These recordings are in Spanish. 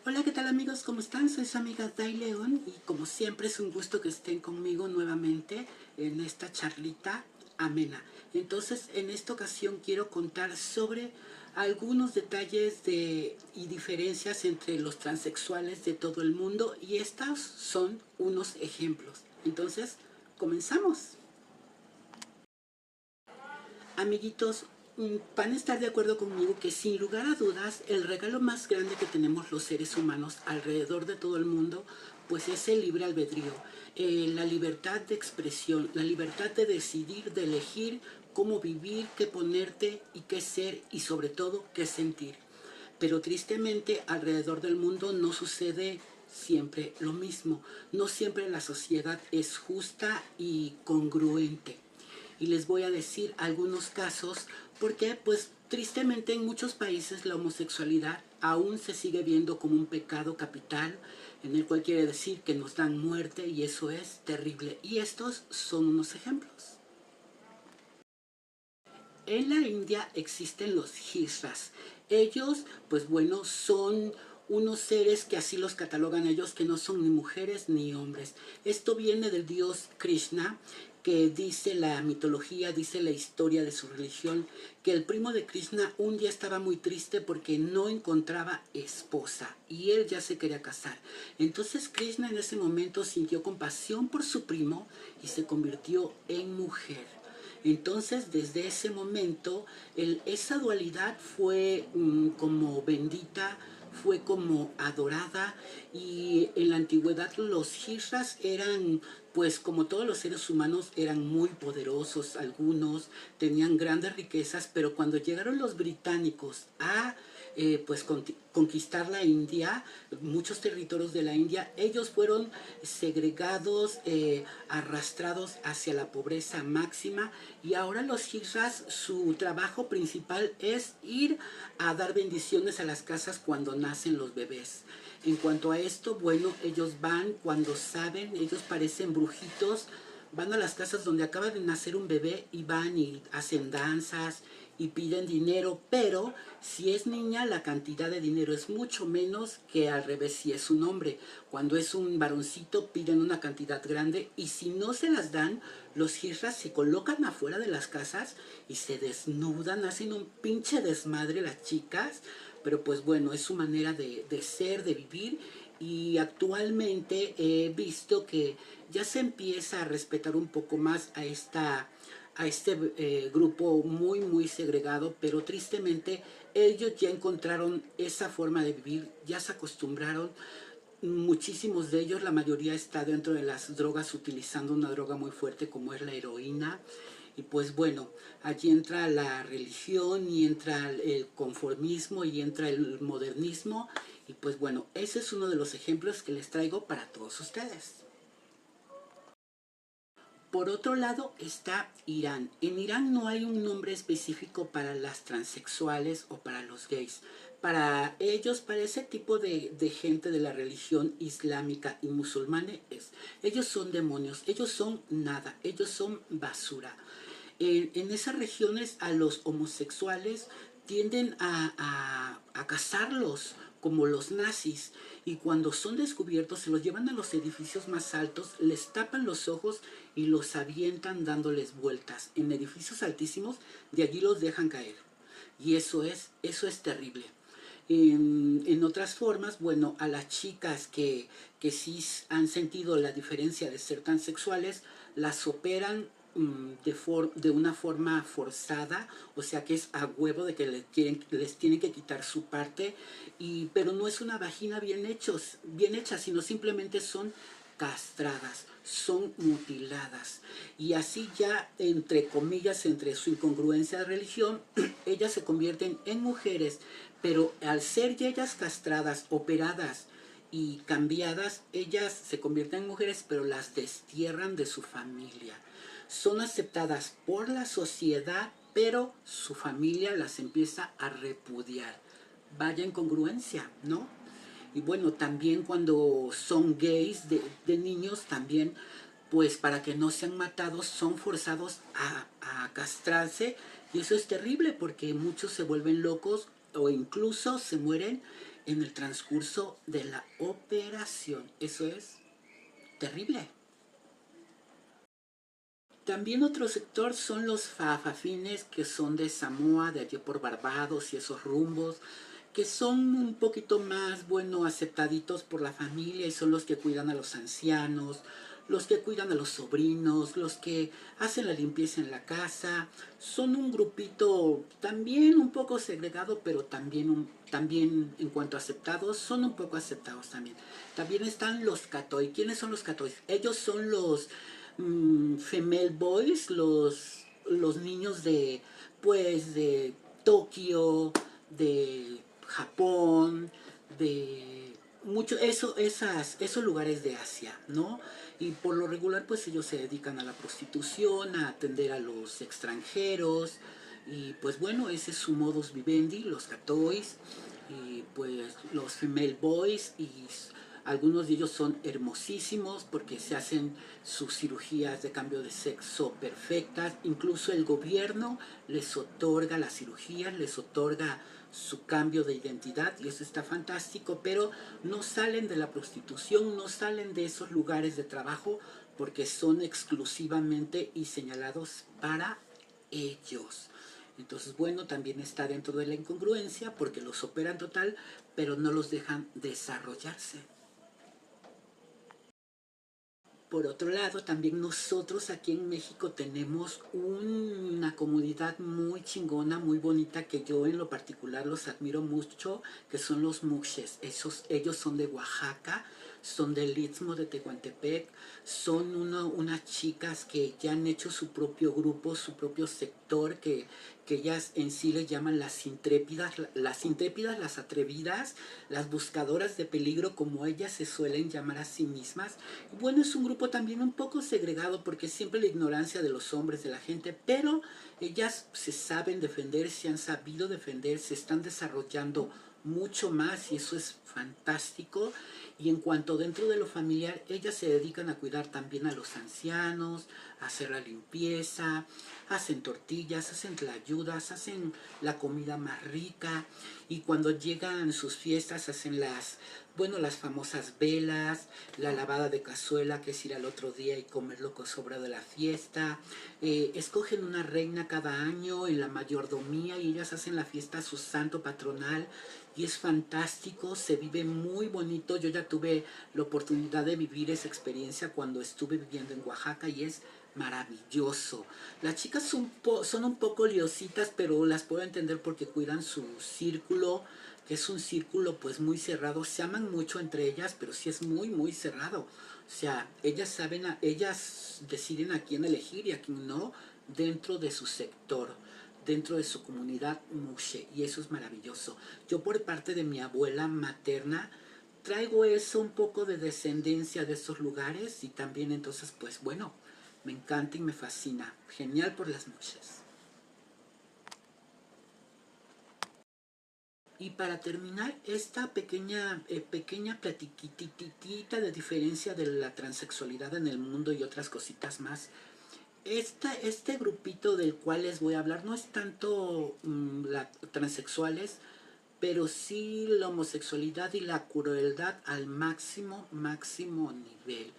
Hola, ¿qué tal amigos? ¿Cómo están? Soy su amiga Day León y como siempre es un gusto que estén conmigo nuevamente en esta charlita amena. Entonces, en esta ocasión quiero contar sobre algunos detalles y diferencias entre los transexuales de todo el mundo y estos son unos ejemplos. Entonces, comenzamos. Amiguitos, van a estar de acuerdo conmigo que sin lugar a dudas el regalo más grande que tenemos los seres humanos alrededor de todo el mundo pues es el libre albedrío, la libertad de expresión, la libertad de decidir, de elegir cómo vivir, qué ponerte y qué ser y sobre todo qué sentir. Pero tristemente alrededor del mundo no sucede siempre lo mismo, no siempre la sociedad es justa y congruente y les voy a decir algunos casos porque pues tristemente en muchos países la homosexualidad aún se sigue viendo como un pecado capital en el cual quiere decir que nos dan muerte y eso es terrible y estos son unos ejemplos. En la India existen los hijras. Ellos, pues bueno, son unos seres que así los catalogan ellos, que no son ni mujeres ni hombres. Esto viene del dios Krishna, que dice la mitología, dice la historia de su religión, que el primo de Krishna un día estaba muy triste porque no encontraba esposa y él ya se quería casar. Entonces Krishna en ese momento sintió compasión por su primo y se convirtió en mujer. Entonces, desde ese momento, esa dualidad fue como bendita, fue como adorada y en la antigüedad los hijras eran, pues como todos los seres humanos, eran muy poderosos, algunos tenían grandes riquezas, pero cuando llegaron los británicos a pues conquistar la India, muchos territorios de la India, ellos fueron segregados, arrastrados hacia la pobreza máxima y ahora los hijras, su trabajo principal es ir a dar bendiciones a las casas cuando nacen los bebés. En cuanto a esto, bueno, ellos van cuando saben, ellos parecen brujitos, van a las casas donde acaba de nacer un bebé y van y hacen danzas y piden dinero, pero si es niña la cantidad de dinero es mucho menos que al revés si es un hombre. Cuando es un varoncito piden una cantidad grande y si no se las dan, los hijras se colocan afuera de las casas y se desnudan, hacen un pinche desmadre las chicas, pero pues bueno, es su manera de ser, de vivir y actualmente he visto que ya se empieza a respetar un poco más a este grupo muy segregado, pero tristemente ellos ya encontraron esa forma de vivir, ya se acostumbraron. Muchísimos de ellos, la mayoría está dentro de las drogas utilizando una droga muy fuerte como es la heroína. Y pues bueno, allí entra la religión y entra el conformismo y entra el modernismo. Y pues bueno, ese es uno de los ejemplos que les traigo para todos ustedes. Por otro lado está Irán. En Irán no hay un nombre específico para las transexuales o para los gays. Para ellos, para ese tipo de gente de la religión islámica y musulmana, ellos son demonios, ellos son nada, ellos son basura. En esas regiones a los homosexuales tienden a cazarlos como los nazis y cuando son descubiertos se los llevan a los edificios más altos, les tapan los ojos y los avientan dándoles vueltas en edificios altísimos, de allí los dejan caer y eso es terrible. En otras formas, bueno, a las chicas que sí han sentido la diferencia de ser transexuales, las operan de una forma forzada, o sea que es a huevo de que les tienen que quitar su parte, pero no es una vagina bien hecha, sino simplemente son castradas, son mutiladas. Y así ya, entre comillas, entre su incongruencia de religión, ellas se convierten en mujeres, pero al ser ya ellas castradas, operadas y cambiadas, ellas se convierten en mujeres, pero las destierran de su familia. Son aceptadas por la sociedad, pero su familia las empieza a repudiar. Vaya incongruencia, ¿no? Y bueno, también cuando son gays de niños, también, pues para que no sean matados, son forzados a castrarse. Y eso es terrible porque muchos se vuelven locos o incluso se mueren en el transcurso de la operación. Eso es terrible. También otro sector son los fafafines, que son de Samoa, de allí por Barbados y esos rumbos, que son un poquito más, bueno, aceptaditos por la familia y son los que cuidan a los ancianos, los que cuidan a los sobrinos, los que hacen la limpieza en la casa. Son un grupito también un poco segregado, pero también en cuanto a aceptados, son un poco aceptados también. También están los catoi. ¿Quiénes son los catoi? Ellos son los female boys, los niños de, pues, de Tokio, de Japón, de esos lugares de Asia, ¿no? Y por lo regular, pues ellos se dedican a la prostitución, a atender a los extranjeros, y pues bueno, ese es su modus vivendi, los catois, y pues los female boys, y algunos de ellos son hermosísimos porque se hacen sus cirugías de cambio de sexo perfectas. Incluso el gobierno les otorga las cirugías, les otorga su cambio de identidad y eso está fantástico, pero no salen de la prostitución, no salen de esos lugares de trabajo porque son exclusivamente y señalados para ellos. Entonces, bueno, también está dentro de la incongruencia porque los operan total, pero no los dejan desarrollarse. Por otro lado, también nosotros aquí en México tenemos una comunidad muy chingona, muy bonita, que yo en lo particular los admiro mucho, que son los muxes. Ellos son de Oaxaca, son del Istmo de Tehuantepec, son unas chicas que ya han hecho su propio grupo, su propio sector, que ellas en sí les llaman las intrépidas, las atrevidas, las buscadoras de peligro, como ellas se suelen llamar a sí mismas. Bueno, es un grupo también un poco segregado porque siempre la ignorancia de los hombres, de la gente, pero ellas se saben defender, se han sabido defender, se están desarrollando mucho más y eso es fantástico. Y en cuanto dentro de lo familiar, ellas se dedican a cuidar también a los ancianos, a hacer la limpieza, hacen tortillas, hacen tlayudas, hacen la comida más rica y cuando llegan sus fiestas hacen las famosas velas, la lavada de cazuela, que es ir al otro día y comer lo que sobra de la fiesta. Escogen una reina cada año en la mayordomía y ellas hacen la fiesta a su santo patronal y es fantástico, se vive muy bonito. Yo ya tuve la oportunidad de vivir esa experiencia cuando estuve viviendo en Oaxaca y es maravilloso. Las chicas son un poco liositas, pero las puedo entender porque cuidan su círculo, que es un círculo pues muy cerrado. Se aman mucho entre ellas, pero sí es muy, muy cerrado. O sea, ellas deciden a quién elegir y a quién no dentro de su sector, dentro de su comunidad mushe, y eso es maravilloso. Yo por parte de mi abuela materna traigo eso, un poco de descendencia de esos lugares y también entonces pues bueno, me encanta y me fascina. Genial por las mushes. Y para terminar esta pequeña platiquititita de diferencia de la transexualidad en el mundo y otras cositas más, este grupito del cual les voy a hablar no es tanto transexuales, pero sí la homosexualidad y la crueldad al máximo nivel.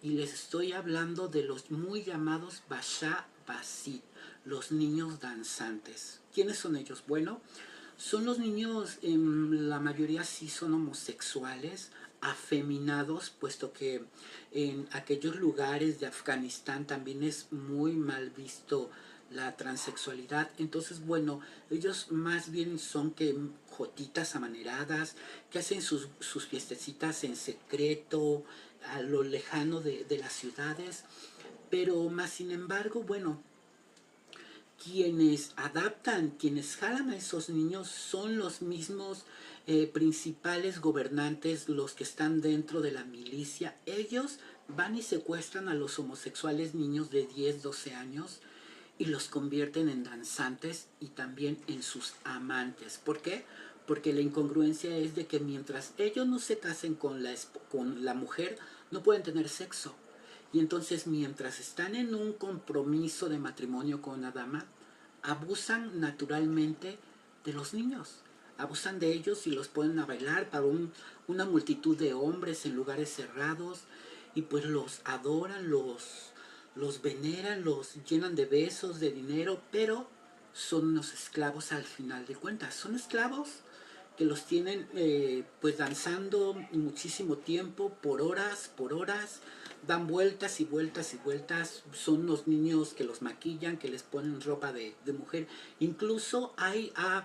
Y les estoy hablando de los muy llamados Basha Basit, los niños danzantes. ¿Quiénes son ellos? Bueno, son los niños, la mayoría sí son homosexuales, afeminados, puesto que en aquellos lugares de Afganistán también es muy mal visto la transexualidad. Entonces, bueno, ellos más bien son que jotitas amaneradas, que hacen sus fiestecitas en secreto, a lo lejano de las ciudades. Pero más sin embargo, bueno, quienes adaptan, quienes jalan a esos niños son los mismos principales gobernantes, los que están dentro de la milicia. Ellos van y secuestran a los homosexuales niños de 10, 12 años y los convierten en danzantes y también en sus amantes. ¿Por qué? Porque la incongruencia es de que mientras ellos no se casen con la mujer, no pueden tener sexo. Y entonces mientras están en un compromiso de matrimonio con una dama, abusan naturalmente de los niños. abusan de ellos y los ponen a bailar para una multitud de hombres en lugares cerrados y pues los adoran, los veneran, los llenan de besos, de dinero, pero son unos esclavos al final de cuentas. Son esclavos que los tienen pues danzando muchísimo tiempo, por horas, dan vueltas y vueltas y vueltas. Son los niños que los maquillan, que les ponen ropa de mujer. Incluso ha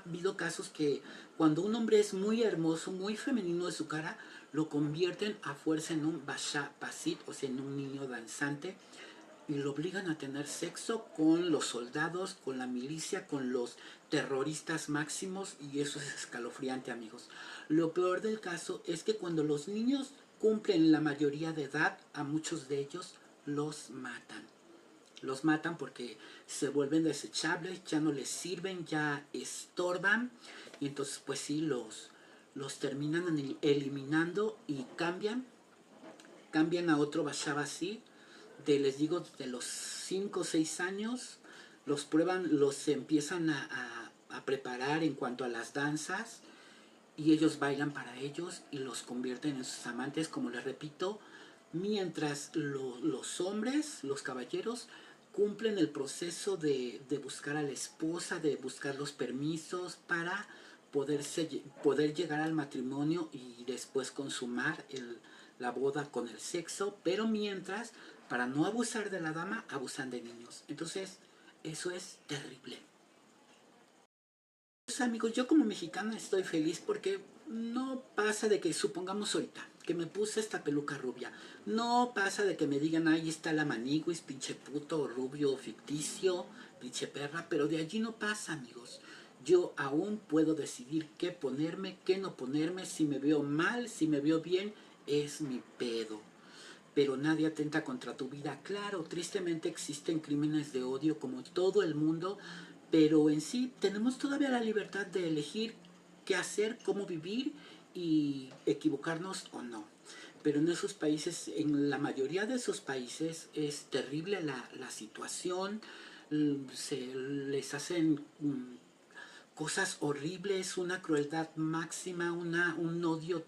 habido casos que cuando un hombre es muy hermoso, muy femenino de su cara, lo convierten a fuerza en un basha basit, o sea, en un niño danzante, y lo obligan a tener sexo con los soldados, con la milicia, con los terroristas máximos, y eso es escalofriante, amigos. Lo peor del caso es que cuando los niños cumplen la mayoría de edad, a muchos de ellos los matan. Los matan porque se vuelven desechables, ya no les sirven, ya estorban, y entonces pues sí, los terminan eliminando y cambian a otro Bashabasi les digo, de los 5 o 6 años, los prueban, los empiezan a preparar en cuanto a las danzas, y ellos bailan para ellos y los convierten en sus amantes, como les repito, mientras los hombres, los caballeros, cumplen el proceso de buscar a la esposa, de buscar los permisos para poder llegar al matrimonio y después consumar la boda con el sexo, pero mientras, para no abusar de la dama, abusan de niños. Entonces, eso es terrible. Pues, amigos, yo como mexicana estoy feliz porque no pasa de que, supongamos ahorita, que me puse esta peluca rubia. No pasa de que me digan, ahí está la maniguis, pinche puto, rubio, ficticio, pinche perra, pero de allí no pasa, amigos. Yo aún puedo decidir qué ponerme, qué no ponerme, si me veo mal, si me veo bien, es mi pedo. Pero nadie atenta contra tu vida. Claro, tristemente existen crímenes de odio como todo el mundo, pero en sí tenemos todavía la libertad de elegir qué hacer, cómo vivir y equivocarnos o no. Pero en esos países, en la mayoría de esos países, es terrible la situación, se les hacen cosas horribles, una crueldad máxima, un odio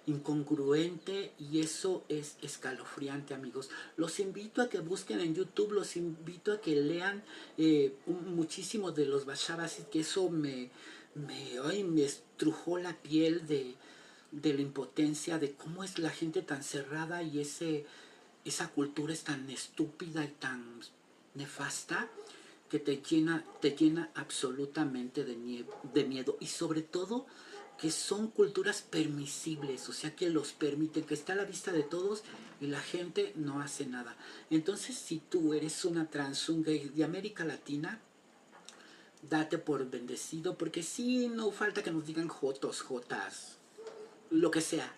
incongruente, y eso es escalofriante, amigos. Los invito a que busquen en YouTube, los invito a que lean muchísimo de los Bashabas, que eso me estrujó la piel de la impotencia, de cómo es la gente tan cerrada y esa cultura es tan estúpida y tan nefasta que te llena absolutamente de miedo, y sobre todo que son culturas permisibles, o sea que los permiten, que está a la vista de todos y la gente no hace nada. Entonces, si tú eres una trans, un gay de América Latina, date por bendecido, porque sí, no falta que nos digan jotos, jotas, lo que sea,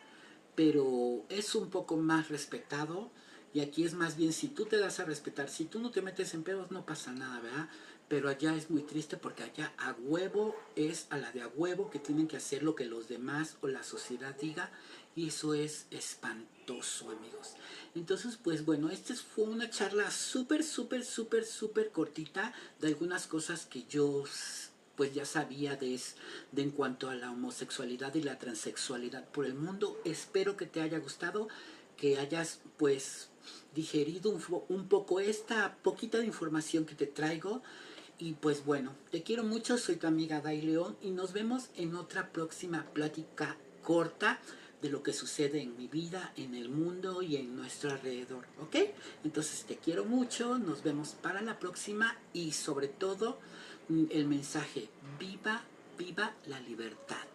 pero es un poco más respetado, y aquí es más bien, si tú te das a respetar, si tú no te metes en pedos, no pasa nada, ¿verdad? Pero allá es muy triste porque allá a huevo es a la de a huevo que tienen que hacer lo que los demás o la sociedad diga, y eso es espantoso, amigos. Entonces, pues bueno, esta fue una charla súper, súper, súper, súper cortita de algunas cosas que yo pues ya sabía de en cuanto a la homosexualidad y la transexualidad por el mundo. Espero que te haya gustado, que hayas pues digerido un poco esta poquita de información que te traigo. Y pues bueno, te quiero mucho, soy tu amiga Day León, y nos vemos en otra próxima plática corta de lo que sucede en mi vida, en el mundo y en nuestro alrededor, ¿ok? Entonces te quiero mucho, nos vemos para la próxima, y sobre todo el mensaje, viva, viva la libertad.